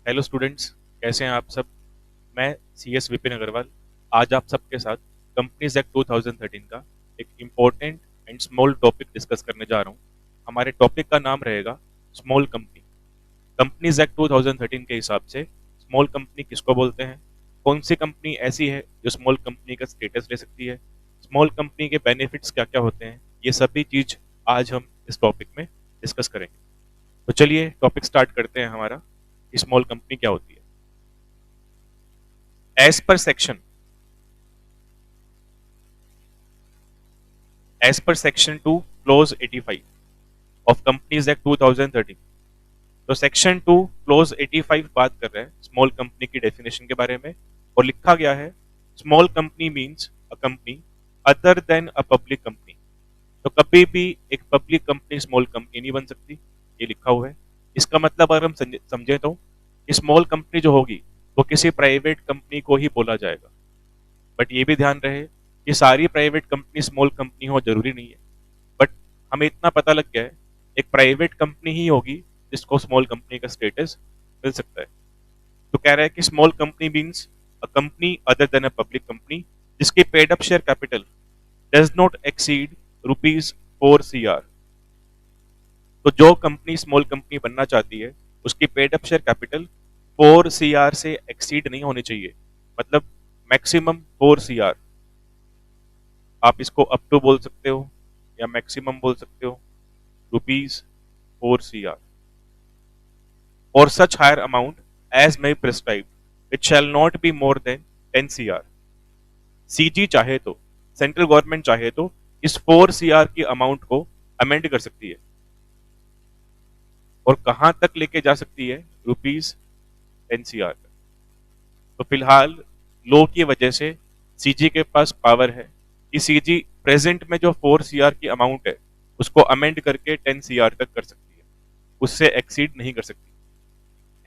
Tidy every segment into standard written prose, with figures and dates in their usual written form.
Hello students, कैसे हैं आप सब। मैं सी एस विपिन अग्रवाल आज आप सबके साथ कंपनीज एक्ट 2013 का एक important and small topic discuss करने जा रहा हूं। हमारे टॉपिक का नाम रहेगा स्मॉल कंपनी। कंपनीज एक्ट 2013 के हिसाब से स्मॉल कंपनी किसको बोलते हैं, कौन सी कंपनी ऐसी है जो स्मॉल कंपनी का स्टेटस ले सकती है, स्मॉल कंपनी के बेनिफिट्स क्या क्या होते हैं, ये सभी चीज आज हम इस टॉपिक में डिस्कस करेंगे। तो चलिए टॉपिक स्टार्ट करते हैं हमारा, स्मॉल कंपनी क्या होती है। As per section as per section 2 clause 85 of companies act 2013। तो सेक्शन 2 क्लोज 85 बात कर रहे हैं स्मॉल कंपनी की डेफिनेशन के बारे में, और लिखा गया है small company means a company other than a public company. तो कभी भी एक पब्लिक कंपनी स्मॉल कंपनी नहीं बन सकती, ये लिखा हुआ है। इसका मतलब अगर हम समझे तो स्मॉल कंपनी जो होगी वो किसी प्राइवेट कंपनी को ही बोला जाएगा। बट ये भी ध्यान रहे कि सारी प्राइवेट कंपनी स्मॉल कंपनी हो जरूरी नहीं है। बट हमें इतना पता लग गया है एक प्राइवेट कंपनी ही होगी जिसको स्मॉल कंपनी का स्टेटस मिल सकता है। तो कह रहा है कि small company means a company other than a public company जिसकी paid up share capital does not exceed ₹4 CR। तो जो कंपनी स्मॉल कंपनी बनना चाहती है उसकी paid up share capital 4 CR से एक्सीड नहीं होनी चाहिए, मतलब मैक्सिमम 4 CR। आप इसको अप टू बोल सकते हो या मैक्सिमम बोल सकते हो, ₹4 CR और such higher amount as may prescribed it shall not be more than 10 CR। CG चाहे तो, सेंट्रल गवर्नमेंट चाहे तो इस 4 CR की अमाउंट को अमेंड कर सकती है और कहां तक लेके जा सकती है, ₹10 CR तक। तो फिलहाल लो की वजह से सीजी के पास पावर है कि सीजी प्रेजेंट में जो 4 CR की अमाउंट है उसको अमेंड करके 10 CR तक कर सकती है, उससे एक्सीड नहीं कर सकती।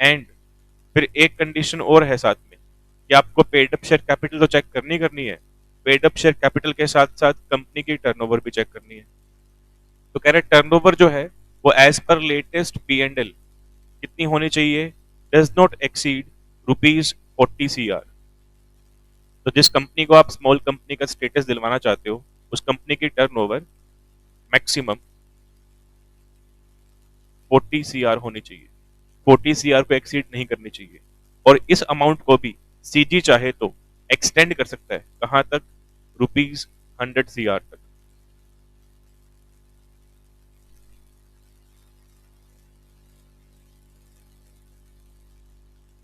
एंड फिर एक कंडीशन और है साथ में कि आपको पेड अप शेयर कैपिटल तो चेक करनी करनी है, पेड अप शेयर कैपिटल के साथ साथ कंपनी की टर्नओवर भी चेक करनी है। तो कह रहे टर्नओवर जो है वो एज पर लेटेस्ट P&L कितनी होनी चाहिए, डज नॉट एक्सीड ₹40 CR। तो जिस कंपनी को आप स्मॉल कंपनी का स्टेटस दिलवाना चाहते हो उस कंपनी की टर्नओवर मैक्सिमम 40 CR होनी चाहिए, 40 CR को एक्सीड नहीं करनी चाहिए। और इस अमाउंट को भी सीजी चाहे तो एक्सटेंड कर सकता है, कहां तक, ₹100 CR तक।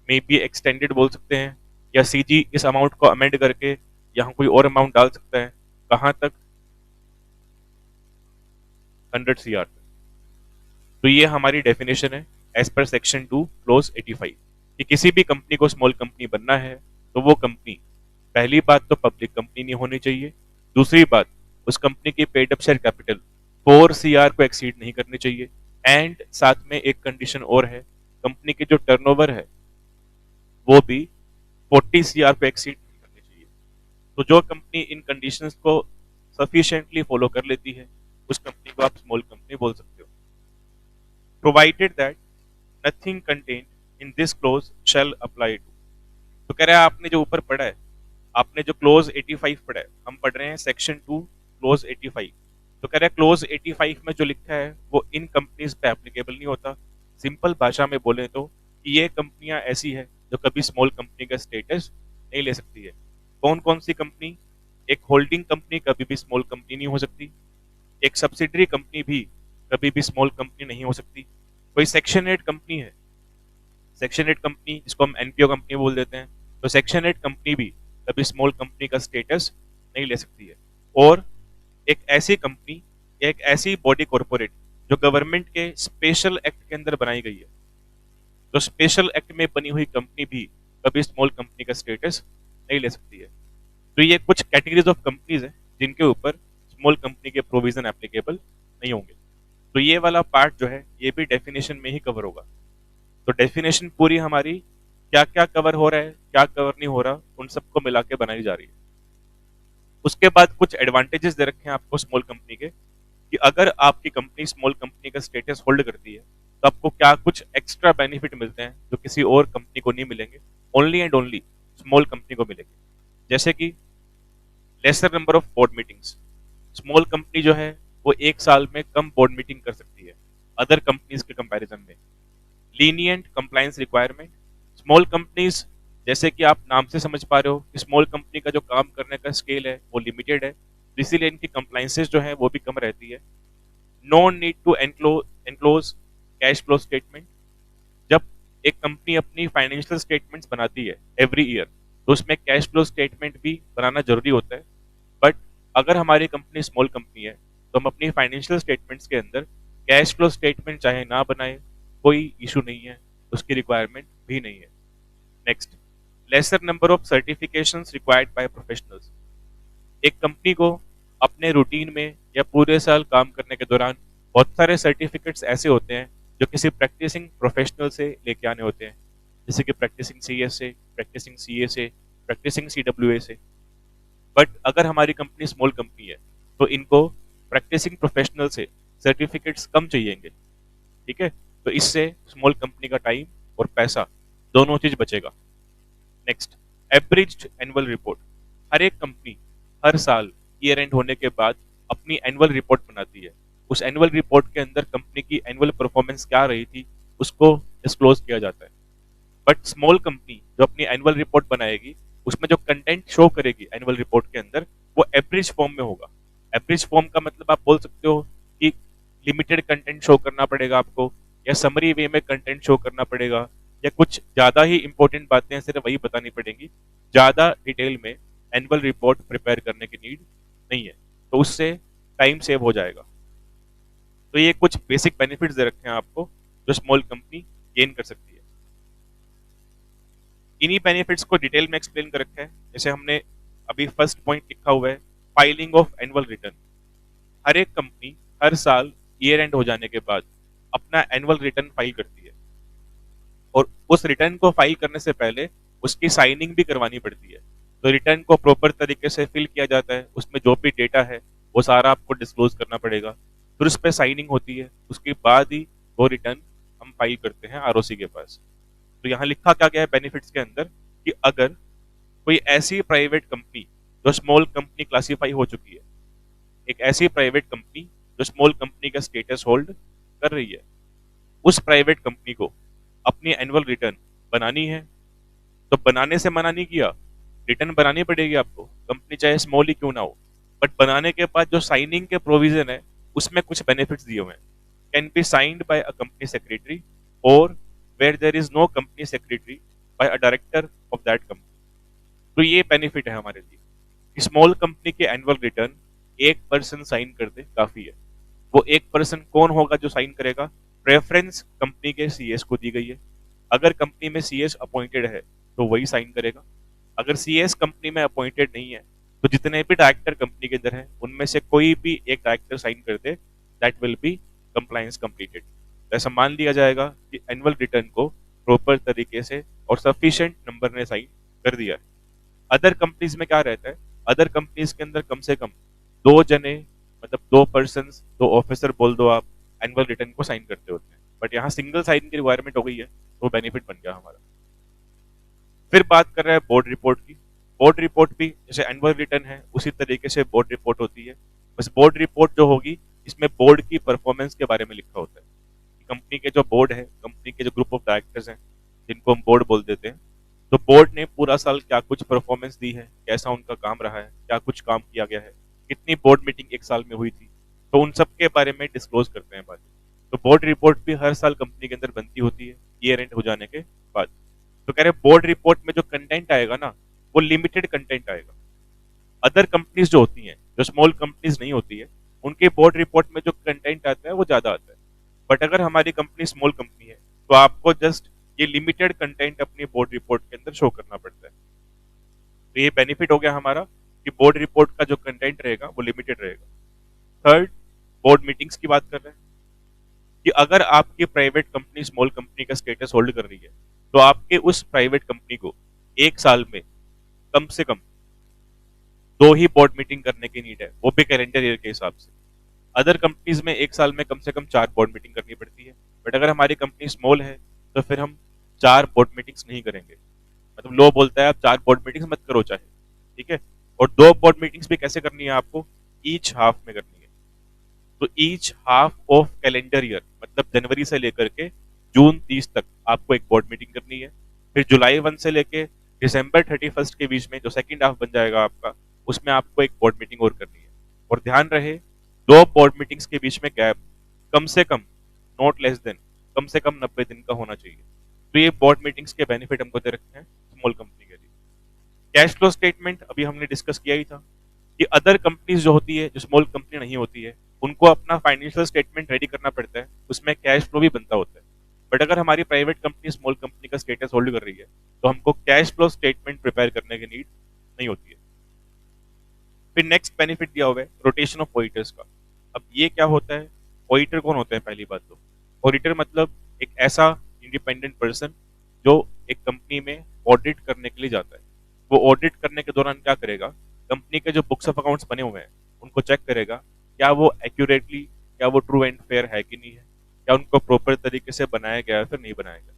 मे बी एक्सटेंडेड बोल सकते हैं, या सीजी इस अमाउंट को अमेंड करके यहाँ कोई और अमाउंट डाल सकता है, कहां तक, 100 CR तक। तो ये हमारी डेफिनेशन है एज पर सेक्शन 2 क्लोज 85 कि किसी भी कंपनी को स्मॉल कंपनी बनना है तो वो कंपनी, पहली बात तो पब्लिक कंपनी नहीं होनी चाहिए, दूसरी बात उस कंपनी की paid up share capital 4 CR को एक्सीड नहीं करनी चाहिए, एंड साथ में एक कंडीशन और है, कंपनी की जो टर्नओवर है वो भी 40 CR को एक्सीड नहीं करनी चाहिए। तो जो कंपनी इन कंडीशंस को सफिशिएंटली फॉलो कर लेती है उस कंपनी को आप स्मॉल कंपनी बोल सकते हो। Provided that nothing contained in this clause shall apply to. तो कह रहा है आपने जो ऊपर पढ़ा है, आपने जो क्लोज 85 पढ़ा है, हम पढ़ रहे हैं सेक्शन 2 क्लोज 85। तो कह रहा है क्लोज 85 में जो लिखा है वो इन कंपनीज पे एप्लीकेबल नहीं होता। सिंपल भाषा में बोले तो कि ये कंपनियां ऐसी है जो कभी स्मॉल कंपनी का स्टेटस नहीं ले सकती है। कौन कौन सी कंपनी, एक होल्डिंग कंपनी कभी भी स्मॉल कंपनी नहीं हो सकती, एक सब्सिडरी कंपनी भी कभी भी स्मॉल कंपनी नहीं हो सकती, कोई सेक्शन 8 कंपनी है, सेक्शन 8 कंपनी जिसको हम एनपीओ कंपनी बोल देते हैं, तो सेक्शन 8 कंपनी भी कभी स्मॉल कंपनी का स्टेटस नहीं ले सकती है। और एक ऐसी कंपनी या एक ऐसी बॉडी कॉरपोरेट जो गवर्नमेंट के स्पेशल एक्ट के अंदर बनाई गई है, तो स्पेशल एक्ट में बनी हुई कंपनी भी कभी स्मॉल कंपनी का स्टेटस नहीं ले सकती है। तो ये कुछ कैटेगरीज ऑफ कंपनीज हैं जिनके ऊपर स्मॉल कंपनी के प्रोविजन एप्लीकेबल नहीं होंगे। तो ये वाला पार्ट जो है ये भी डेफिनेशन में ही कवर होगा। तो डेफिनेशन पूरी हमारी क्या क्या कवर हो रहा है, क्या कवर नहीं हो रहा, उन सबको मिला के बनाई जा रही है। उसके बाद कुछ एडवांटेजेस दे रखे हैं आपको स्मॉल कंपनी के, कि अगर आपकी कंपनी स्मॉल कंपनी का स्टेटस होल्ड करती है तो आपको क्या कुछ एक्स्ट्रा बेनिफिट मिलते हैं जो किसी और कंपनी को नहीं मिलेंगे, only and only small company को मिलेंगे। जैसे कि laser number of board meetings. Small company जो है वो एक साल में कम बोर्ड मीटिंग कर सकती है अदर कंपनीज के कंपैरिजन में। Lenient compliance requirement. Small companies, जैसे कि आप नाम से समझ पा रहे हो कि स्मॉल कंपनी का जो काम करने का स्केल है वो लिमिटेड है, तो इसीलिए इनकी कंप्लायंसेस जो है वो भी कम रहती है। No need to enclose cash flow statement. जब एक कंपनी अपनी फाइनेंशियल स्टेटमेंट्स बनाती है एवरी ईयर, तो उसमें कैश फ्लो स्टेटमेंट भी बनाना जरूरी होता है। बट अगर हमारी कंपनी स्मॉल कंपनी है तो हम अपनी फाइनेंशियल स्टेटमेंट्स के अंदर कैश फ्लो स्टेटमेंट चाहे ना बनाए, कोई इशू नहीं है, उसकी रिक्वायरमेंट भी नहीं है। Next, laser number of certifications required by professionals. एक कंपनी को अपने रूटीन में या पूरे साल काम करने के दौरान बहुत सारे सर्टिफिकेट्स ऐसे होते हैं जो किसी प्रैक्टिसिंग प्रोफेशनल से लेके आने होते हैं, जैसे कि प्रैक्टिसिंग सीएस से, प्रैक्टिसिंग सीए से, प्रैक्टिसिंग सीडब्ल्यूए से। बट अगर हमारी कंपनी स्मॉल कंपनी है तो इनको प्रैक्टिसिंग प्रोफेशनल से सर्टिफिकेट्स कम चाहिएंगे। ठीक है, तो इससे स्मॉल कंपनी का टाइम और पैसा दोनों चीज बचेगा। Next, averaged annual report. हर एक कंपनी हर साल ईयर एंड होने के बाद अपनी एनुअल रिपोर्ट बनाती है। उस एनुअल रिपोर्ट के अंदर कंपनी की एनुअल परफॉर्मेंस क्या रही थी उसको डिस्क्लोज किया जाता है। बट स्मॉल कंपनी जो अपनी एनुअल रिपोर्ट बनाएगी उसमें जो कंटेंट शो करेगी एनुअल रिपोर्ट के अंदर वो एवरेज फॉर्म में होगा। एवरेज फॉर्म का मतलब आप बोल सकते हो कि लिमिटेड कंटेंट शो करना पड़ेगा आपको, या समरी वे में कंटेंट शो करना पड़ेगा, या कुछ ज्यादा ही इंपॉर्टेंट बातें हैं सिर्फ वही बतानी पड़ेंगी। ज्यादा डिटेल में एनुअल रिपोर्ट प्रिपेयर करने की नीड नहीं है, तो उससे टाइम सेव हो जाएगा। तो ये कुछ बेसिक बेनिफिट्स दे रखे हैं आपको जो स्मॉल कंपनी गेन कर सकती है। इन्हीं बेनिफिट्स को डिटेल में एक्सप्लेन कर रखा है। जैसे हमने अभी फर्स्ट पॉइंट लिखा हुआ है, फाइलिंग ऑफ एनुअल रिटर्न। हर एक कंपनी हर साल ईयर एंड हो जाने के बाद अपना एनुअल रिटर्न फाइल करती है, और उस रिटर्न को फाइल करने से पहले उसकी साइनिंग भी करवानी पड़ती है। तो रिटर्न को प्रॉपर तरीके से फिल किया जाता है, उसमें जो भी डेटा है वो सारा आपको डिस्क्लोज करना पड़ेगा, फिर उस पर साइनिंग होती है, उसके बाद ही वो रिटर्न हम फाइल करते हैं आरओसी के पास। तो यहाँ लिखा क्या गया है बेनिफिट्स के अंदर कि अगर कोई ऐसी प्राइवेट कंपनी जो स्मॉल कंपनी क्लासीफाई हो चुकी है, एक ऐसी प्राइवेट कंपनी जो स्मॉल कंपनी का स्टेटस होल्ड कर रही है, उस प्राइवेट कंपनी को अपनी एनुअल रिटर्न बनानी है, तो बनाने से मना नहीं किया, रिटर्न बनानी पड़ेगी आपको, कंपनी चाहे स्मॉल ही क्यों ना हो। बट बनाने के बाद जो साइनिंग के प्रोविजन है उसमें कुछ बेनिफिट्स दिए हुए हैं। Can be signed by a company secretary, और where there is no company secretary by a director of that company. तो ये बेनिफिट है हमारे लिए। स्मॉल कंपनी के एनुअल रिटर्न एक पर्सन साइन कर दे काफी है। वो एक पर्सन कौन होगा जो साइन करेगा? प्रेफरेंस कंपनी के सीएस को दी गई है। अगर कंपनी में सीएस अपॉइंटेड है तो वही साइन करेगा। अगर सीएस कंपनी में अपॉइंटेड नहीं है तो जितने भी डायरेक्टर कंपनी के अंदर है उनमें से कोई भी एक डायरेक्टर साइन कर दे, that will be compliance completed. ऐसा मान लिया जाएगा कि एनुअल रिटर्न को प्रॉपर तरीके से और सफिशिएंट नंबर ने साइन कर दिया है। अदर कंपनीज में क्या रहता है, अदर कंपनीज के अंदर कम से कम दो जने, मतलब दो पर्सन, दो ऑफिसर बोल दो आप, एनुअल रिटर्न को साइन करते होते हैं। बट यहाँ सिंगल साइन की रिक्वायरमेंट हो गई है, तो बेनिफिट बन गया हमारा। फिर बात कर रहे हैं बोर्ड रिपोर्ट की। बोर्ड रिपोर्ट भी जैसे एनुअल रिटर्न है उसी तरीके से बोर्ड रिपोर्ट होती है। बस बोर्ड रिपोर्ट जो होगी इसमें बोर्ड की परफॉर्मेंस के बारे में लिखा होता है। कंपनी के जो बोर्ड है, कंपनी के जो ग्रुप ऑफ डायरेक्टर्स हैं जिनको हम बोर्ड बोल देते हैं, तो बोर्ड ने पूरा साल क्या कुछ परफॉर्मेंस दी है, कैसा उनका काम रहा है, क्या कुछ काम किया गया है, कितनी बोर्ड मीटिंग एक साल में हुई थी, तो उन सब के बारे में डिस्क्लोज करते हैं बात। तो बोर्ड रिपोर्ट भी हर साल कंपनी के अंदर बनती होती है ईयर एंड हो जाने के बाद। तो कह रहे बोर्ड रिपोर्ट में जो कंटेंट आएगा ना वो लिमिटेड कंटेंट आएगा। अदर कंपनीज जो होती हैं, जो स्मॉल कंपनीज नहीं होती है, उनके बोर्ड रिपोर्ट में जो कंटेंट आता है वो ज्यादा आता है। बट अगर हमारी कंपनी स्मॉल कंपनी है तो आपको जस्ट ये लिमिटेड कंटेंट अपनी बोर्ड रिपोर्ट के अंदर शो करना पड़ता है। तो ये बेनिफिट हो गया हमारा कि बोर्ड रिपोर्ट का जो कंटेंट रहेगा वो लिमिटेड रहेगा। थर्ड, बोर्ड मीटिंग्स की बात कर रहे हैं कि अगर आपकी प्राइवेट कंपनी स्मॉल कंपनी का स्टेटस होल्ड कर रही है तो आपके उस प्राइवेट कंपनी को एक साल में कम से कम दो ही बोर्ड मीटिंग करने की नीड है, वो भी कैलेंडर ईयर के हिसाब से। अदर कंपनीज में एक साल में कम से कम 4 बोर्ड मीटिंग करनी पड़ती है। बट अगर हमारी कंपनी स्मॉल है तो फिर हम 4 बोर्ड मीटिंग्स नहीं करेंगे। मतलब लॉ बोलता है आप 4 बोर्ड मीटिंग्स मत करो चाहे, ठीक है? और 2 बोर्ड मीटिंग्स भी कैसे करनी है आपको? ईच हाफ में करनी है। तो each half of calendar year, मतलब जनवरी से लेकर के जून 30 तक आपको एक बोर्ड मीटिंग करनी है। फिर जुलाई 1 से लेके दिसंबर 31 के बीच में जो सेकंड हाफ बन जाएगा आपका, उसमें आपको एक बोर्ड मीटिंग और करनी है। और ध्यान रहे, 2 बोर्ड मीटिंग्स के बीच में गैप कम से कम, नॉट लेस देन, कम से कम 90 दिन का होना चाहिए। तो ये बोर्ड मीटिंग्स के बेनिफिट हमको दे रखे हैं स्मॉल कंपनी के लिए। कैश फ्लो स्टेटमेंट अभी हमने डिस्कस किया ही था कि अदर कंपनीज जो होती है, जो स्मॉल कंपनी नहीं होती है, उनको अपना फाइनेंशियल स्टेटमेंट रेडी करना पड़ता है, उसमें कैश फ्लो भी बनता होता है। बट अगर हमारी प्राइवेट कंपनी स्मॉल कंपनी का स्टेटस होल्ड कर रही है, तो हमको कैश फ्लो स्टेटमेंट प्रिपेयर करने की नीड नहीं होती है। फिर नेक्स्ट बेनिफिट दिया हुआ है रोटेशन ऑफ ऑडिटर्स का। अब ये क्या होता है? ऑडिटर कौन होते हैं? पहली बात तो ऑडिटर मतलब एक ऐसा इंडिपेंडेंट पर्सन जो एक कंपनी में ऑडिट करने के लिए जाता है। वो ऑडिट करने के दौरान क्या करेगा? कंपनी के जो बुक्स ऑफ अकाउंट्स बने हुए हैं उनको चेक करेगा, क्या वो एक्यूरेटली, क्या वो ट्रू एंड फेयर है कि नहीं है, क्या उनको प्रॉपर तरीके से बनाया गया है फिर नहीं बनाया गया।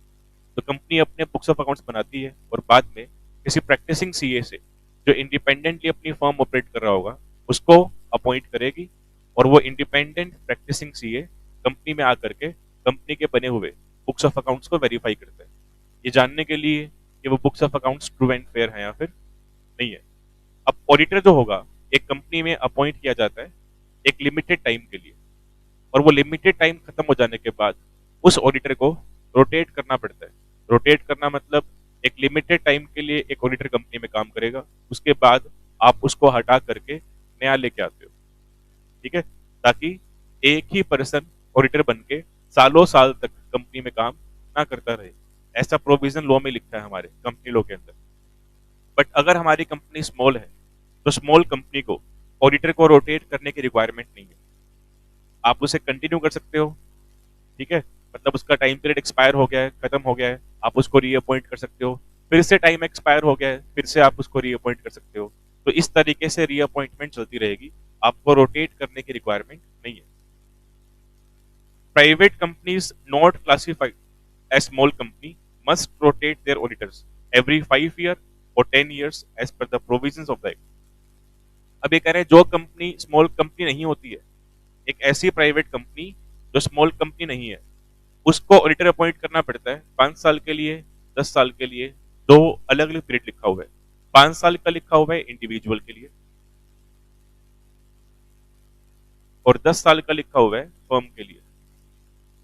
तो कंपनी अपने बुक्स ऑफ अकाउंट्स बनाती है और बाद में किसी प्रैक्टिसिंग सीए से, जो इंडिपेंडेंटली अपनी फर्म ऑपरेट कर रहा होगा, उसको अपॉइंट करेगी। और वो इंडिपेंडेंट प्रैक्टिसिंग सीए कंपनी में आकर के कंपनी के बने हुए बुक्स ऑफ अकाउंट्स को वेरीफाई करता है, ये जानने के लिए कि वो books of accounts true and fair है या फिर नहीं है। अब ऑडिटर जो होगा, एक कंपनी में अपॉइंट किया जाता है एक लिमिटेड टाइम के लिए, और वो लिमिटेड टाइम खत्म हो जाने के बाद उस ऑडिटर को रोटेट करना पड़ता है। रोटेट करना मतलब एक लिमिटेड टाइम के लिए एक ऑडिटर कंपनी में काम करेगा, उसके बाद आप उसको हटा करके नया लेके आते हो, ठीक है? ताकि एक ही पर्सन ऑडिटर बन के सालों साल तक कंपनी में काम ना करता रहे। ऐसा प्रोविजन लॉ में लिखा है हमारे कंपनी लॉ के अंदर। बट अगर हमारी कंपनी स्मॉल है, तो स्मॉल कंपनी को ऑडिटर को रोटेट करने की रिक्वायरमेंट नहीं है। आप उसे कंटिन्यू कर सकते हो, ठीक है? मतलब उसका टाइम पीरियड एक्सपायर हो गया है, खत्म हो गया है, आप उसको रीअपॉइंट कर सकते हो। फिर से टाइम एक्सपायर हो गया है, फिर से आप उसको रीअपॉइंट कर सकते हो। तो इस तरीके से रीअपॉइंटमेंट चलती रहेगी, आपको रोटेट करने की रिक्वायरमेंट नहीं है। Private companies not classified as small company must rotate their auditors every 5 year और 10 years as per the provisions of the act. अब ये कह रहे हैं जो कंपनी स्मॉल कंपनी नहीं होती है, एक ऐसी प्राइवेट कंपनी जो स्मॉल कंपनी नहीं है, उसको ऑडिटर अपॉइंट करना पड़ता है 5 साल के लिए, 10 साल के लिए। दो अलग अलग पीरियड लिखा हुआ है। 5 साल का लिखा हुआ है इंडिविजुअल के लिए, और 10 साल का लिखा हुआ है फर्म के लिए।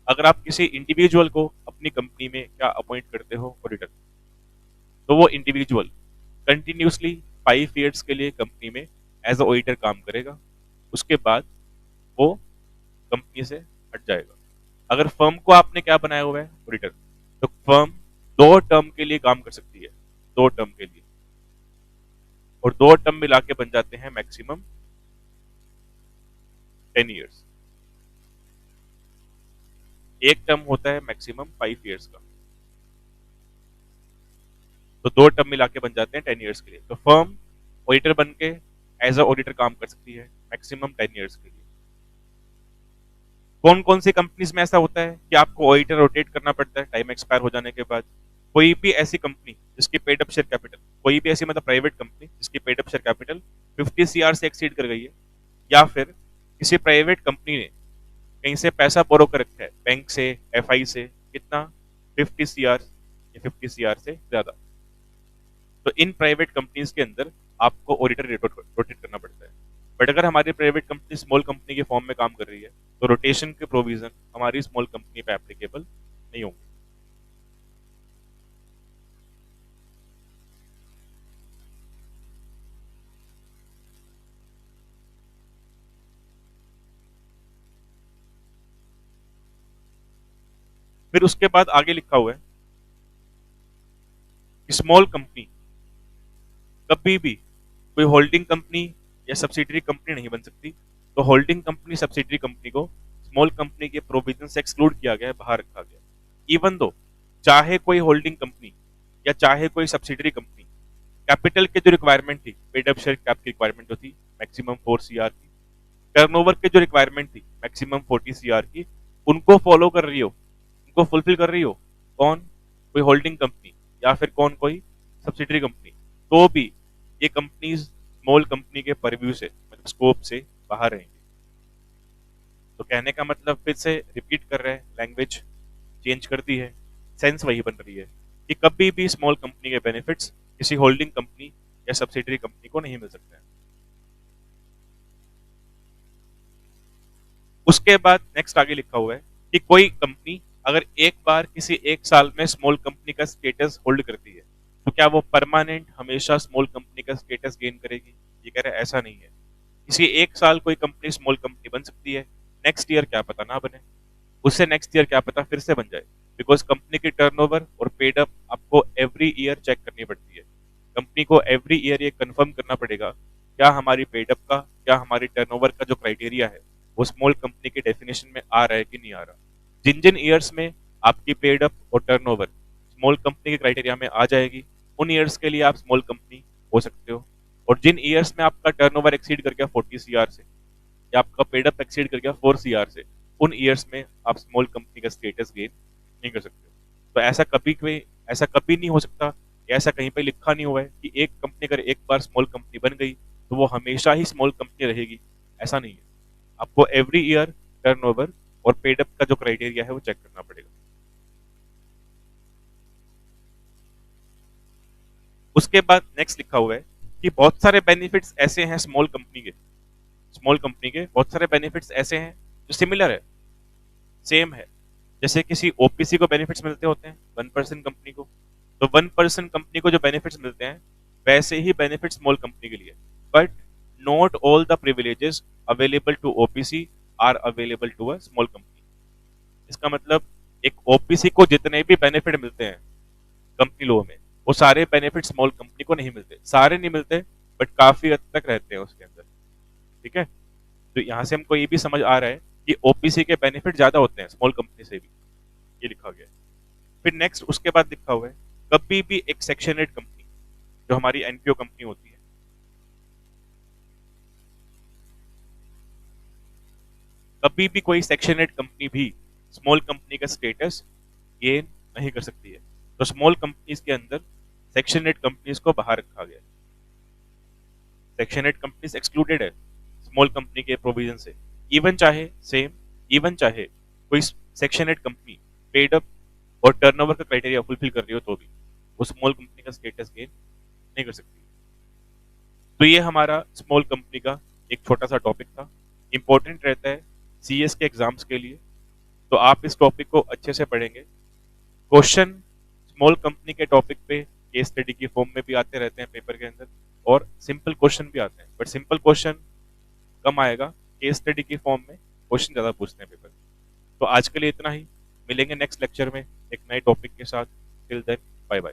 अगर आप किसी इंडिविजुअल को अपनी कंपनी में क्या अपॉइंट करते हो ऑडिटर, तो वो इंडिविजुअल कंटिन्यूसली 5 ईयर्स के लिए कंपनी में एज अ ऑडिटर काम करेगा। उसके बाद वो कंपनी से हट जाएगा। अगर फर्म को आपने क्या बनाया हुआ है ऑडिटर, तो फर्म 2 टर्म के लिए काम कर सकती है, 2 टर्म के लिए, और 2 टर्म मिला के बन जाते हैं मैक्सिमम 10 ईयर्स। एक टर्म होता है मैक्सिमम 5 ईयर्स का, तो 2 टर्म मिला के बन जाते हैं 10 ईयर्स के लिए। तो फर्म ऑडिटर बन के एज अ ऑडिटर काम कर सकती है मैक्सिमम 10 ईयर्स के लिए। कौन कौन सी कंपनीज में ऐसा होता है कि आपको ऑडिटर रोटेट करना पड़ता है टाइम एक्सपायर हो जाने के बाद? कोई भी ऐसी कंपनी जिसकी पेड अप शेयर कैपिटल, कोई भी ऐसी मतलब प्राइवेट कंपनी जिसकी paid up share capital 50 CR से एक्सीड कर गई है, या फिर किसी प्राइवेट कंपनी ने कहीं से पैसा बोरो कर रखा है बैंक से, FI से, कितना, 50 CR या 50 CR से ज्यादा। तो इन प्राइवेट कंपनीज के अंदर आपको ऑडिटर रोटेट करना पड़ता है। बट अगर हमारी प्राइवेट कंपनी स्मॉल कंपनी के फॉर्म में काम कर रही है, तो रोटेशन के प्रोविजन हमारी स्मॉल कंपनी पे एप्लीकेबल नहीं होंगे। फिर उसके बाद आगे लिखा हुआ है कि स्मॉल कंपनी कभी भी कोई होल्डिंग कंपनी या सब्सिडरी कंपनी नहीं बन सकती। तो होल्डिंग कंपनी, सब्सिडरी कंपनी को स्मॉल कंपनी के प्रोविजन से एक्सक्लूड किया गया है, बाहर रखा गया। इवन दो चाहे कोई होल्डिंग कंपनी या चाहे कोई सब्सिडरी कंपनी कैपिटल के जो रिक्वायरमेंट थी, पेड अप शेयर कैप की रिक्वायरमेंट जो थी मैक्सिमम 4 CR की, टर्नओवर के जो रिक्वायरमेंट थी मैक्सिमम 40 CR की, उनको फॉलो कर रही हो, को फुलफिल कर रही हो, कौन, कोई होल्डिंग कंपनी या फिर कौन, कोई सब्सिडरी कंपनी, तो भी ये कंपनीज स्मॉल कंपनी के परव्यू से मतलब स्कोप से बाहर रहेंगी। तो कहने का मतलब फिर से रिपीट कर रहे हैं, लैंग्वेज चेंज कर दी है, सेंस वही बन रही है कि कभी भी स्मॉल कंपनी के बेनिफिट्स किसी होल्डिंग कंपनी या सब्सिडरी कंपनी को नहीं मिल सकते हैं। उसके बाद नेक्स्ट आगे लिखा हुआ है कि कोई कंपनी अगर एक बार किसी एक साल में स्मॉल कंपनी का स्टेटस होल्ड करती है तो क्या वो परमानेंट हमेशा स्मॉल कंपनी का स्टेटस गेन करेगी? ये कह रहे हैं ऐसा नहीं है। किसी एक साल कोई कंपनी स्मॉल कंपनी बन सकती है, नेक्स्ट ईयर क्या पता ना बने, उससे नेक्स्ट ईयर क्या पता फिर से बन जाए, बिकॉज कंपनी की टर्नओवर और पेड अप आपको एवरी ईयर चेक करनी पड़ती है। कंपनी को एवरी ईयर ये कंफर्म करना पड़ेगा क्या हमारी पेड अप का, क्या हमारी टर्नओवर का जो क्राइटेरिया है वो स्मॉल कंपनी के डेफिनेशन में आ रहा है कि नहीं आ रहा। जिन जिन ईयर्स में आपकी पेड अप और टर्नओवर स्मॉल कंपनी के क्राइटेरिया में आ जाएगी, उन ईयर्स के लिए आप स्मॉल कंपनी हो सकते हो। और जिन ईयर्स में आपका टर्नओवर एक्सीड कर गया 40 सीआर से या आपका पेड अप एक्सीड कर गया 4 सीआर से, उन ईयर्स में आप स्मॉल कंपनी का स्टेटस गेन नहीं कर सकते हो। तो ऐसा कभी नहीं हो सकता, या ऐसा कहीं पे लिखा नहीं हुआ है कि एक कंपनी अगर एक बार स्मॉल कंपनी बन गई तो वो हमेशा ही स्मॉल कंपनी रहेगी, ऐसा नहीं है। आपको एवरी ईयर टर्नओवर और पेड अप का जो क्राइटेरिया है वो चेक करना पड़ेगा। उसके बाद नेक्स्ट लिखा हुआ है कि बहुत सारे बेनिफिट्स ऐसे हैं स्मॉल कंपनी के बहुत सारे बेनिफिट्स ऐसे हैं जो सिमिलर है, सेम है। जैसे किसी ओपीसी को बेनिफिट्स मिलते होते हैं 1% कंपनी को, तो 1% कंपनी को जो बेनिफिट्स मिलते हैं वैसे ही बेनिफिट स्मॉल कंपनी के लिए, but not all the privileges available to OPC are available to a small company. इसका मतलब एक ओपीसी को जितने भी बेनिफिट मिलते हैं कंपनी लॉ में, वो सारे बेनिफिट स्मॉल कंपनी को नहीं मिलते, सारे नहीं मिलते बट काफी हद तक रहते हैं उसके अंदर। ठीक है, तो यहाँ से हमको ये भी समझ आ रहा है कि ओपीसी के बेनिफिट ज्यादा होते हैं स्मॉल कंपनी से भी, ये लिखा गया है। फिर नेक्स्ट उसके बाद लिखा हुआ है कभी भी एक सेक्शन 8 कंपनी जो हमारी एनपीओ कंपनी होती है, कभी भी कोई सेक्शन 8 कंपनी भी स्मॉल कंपनी का स्टेटस गेन नहीं कर सकती है। तो स्मॉल कंपनीज के अंदर सेक्शन 8 कंपनीज को बाहर रखा गया है, सेक्शन 8 कंपनीज एक्सक्लूडेड है स्मॉल कंपनी के प्रोविजन से। इवन चाहे कोई सेक्शन 8 कंपनी पेड अप और टर्नओवर का क्राइटेरिया फुलफिल कर रही हो तो भी वो स्मॉल कंपनी का स्टेटस गेन नहीं कर सकती। तो ये हमारा स्मॉल कंपनी का एक छोटा सा टॉपिक था, इंपॉर्टेंट रहता है सीएस के एग्जाम्स के लिए। तो आप इस टॉपिक को अच्छे से पढ़ेंगे। क्वेश्चन स्मॉल कंपनी के टॉपिक पे केस स्टडी की फॉर्म में भी आते रहते हैं पेपर के अंदर, और सिंपल क्वेश्चन भी आते हैं, बट सिंपल क्वेश्चन कम आएगा, केस स्टडी की फॉर्म में क्वेश्चन ज्यादा पूछते हैं पेपर। तो आज के लिए इतना ही, मिलेंगे नेक्स्ट लेक्चर में एक नए टॉपिक के साथ। Till then bye bye.